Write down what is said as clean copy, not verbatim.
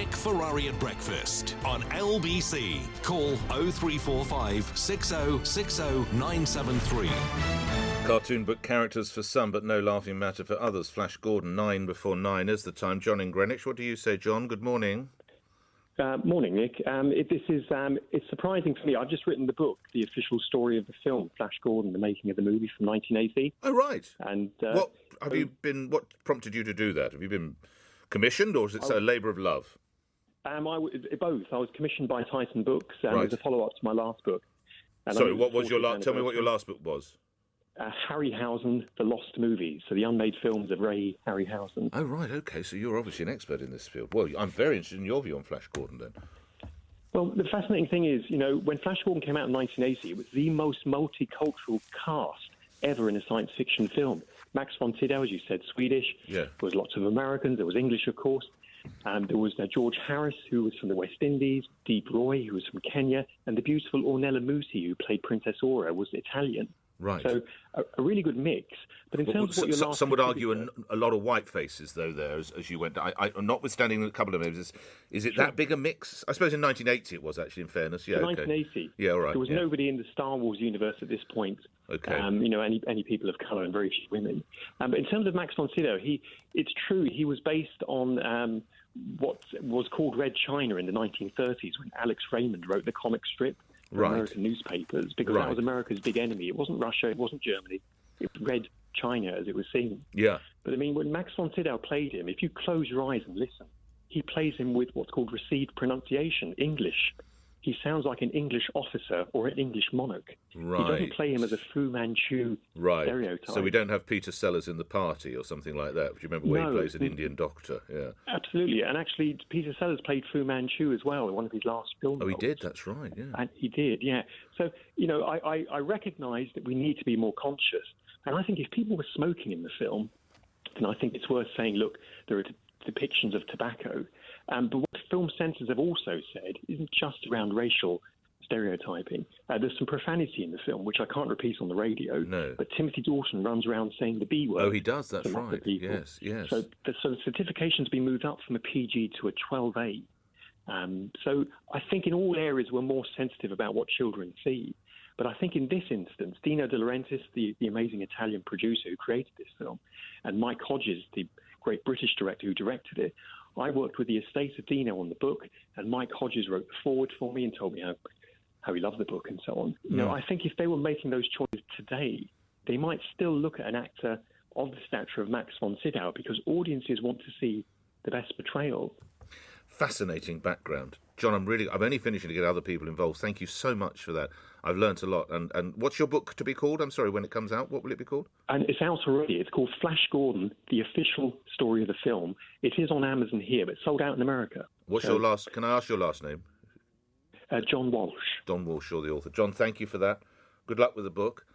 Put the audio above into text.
Nick Ferrari at Breakfast on LBC. Call 0345 6060 973. Cartoon book characters for some, but no laughing matter for others. Flash Gordon, 9 before 9 is the time. John in Greenwich, what do you say, John? Good morning. Morning, Nick. It's surprising for me. I've just written the book, the official story of the film, Flash Gordon, the making of the movie from 1980. Oh, right. And what prompted you to do that? Have you been commissioned, or is it a labour of love? Both. I was commissioned by Titan Books as a follow-up to my last book. And Sorry, what was your last? Tell me what your last book was. Harryhausen, The Lost Movies, so the unmade films of Ray Harryhausen. Oh, right, OK, so you're obviously an expert in this field. Well, I'm very interested in your view on Flash Gordon, then. Well, the fascinating thing is, when Flash Gordon came out in 1980, it was the most multicultural cast ever in a science fiction film. Max von Sydow, as you said, Swedish. Yeah. There was lots of Americans. There was English, of course. There was George Harris, who was from the West Indies, Deep Roy, who was from Kenya, and the beautiful Ornella Muti, who played Princess Aura, was Italian. Right. So a really good mix. But in terms of what your last... Some would argue a lot of white faces, though, there, as you went... notwithstanding a couple of names, is it that big a mix? I suppose in 1980 it was, actually, in fairness. Yeah, 1980. Yeah, all right. There was nobody in the Star Wars universe at this point. Okay. Any people of colour and very few women. But in terms of Max von Sydow, it's true, he was based on what was called Red China in the 1930s, when Alex Raymond wrote the comic strip for American newspapers, because that was America's big enemy. It wasn't Russia, it wasn't Germany, it was Red China, as it was seen. Yeah. But when Max von Sydow played him, if you close your eyes and listen, he plays him with what's called received pronunciation, English. He sounds like an English officer or an English monarch. Right. He doesn't play him as a Fu Manchu stereotype. So we don't have Peter Sellers in The Party or something like that. Do you remember where he plays an Indian doctor? Yeah. Absolutely. And actually, Peter Sellers played Fu Manchu as well in one of his last films. Oh, he did? That's right, yeah. And he did, yeah. So, I recognise that we need to be more conscious. And I think if people were smoking in the film, then I think it's worth saying, look, there are depictions of tobacco. But what film censors have also said isn't just around racial stereotyping. There's some profanity in the film, which I can't repeat on the radio. No. But Timothy Dalton runs around saying the B word. Oh, he does, that's right. Yes. So the certification's been moved up from a PG to a 12A. So I think in all areas we're more sensitive about what children see. But I think in this instance, Dino De Laurentiis, the amazing Italian producer who created this film, and Mike Hodges, the great British director who directed it, I worked with the estate of Dino on the book, and Mike Hodges wrote the foreword for me and told me how he loved the book and so on. I think if they were making those choices today, they might still look at an actor of the stature of Max von Sydow, because audiences want to see the best portrayal. Fascinating background. John, I'm only finishing to get other people involved. Thank you so much for that. I've learnt a lot. And what's your book to be called? I'm sorry, when it comes out, what will it be called? And it's out already. It's called Flash Gordon, the official story of the film. It is on Amazon here, but it's sold out in America. Can I ask your last name? John Walsh. John Walsh, you're the author. John, thank you for that. Good luck with the book.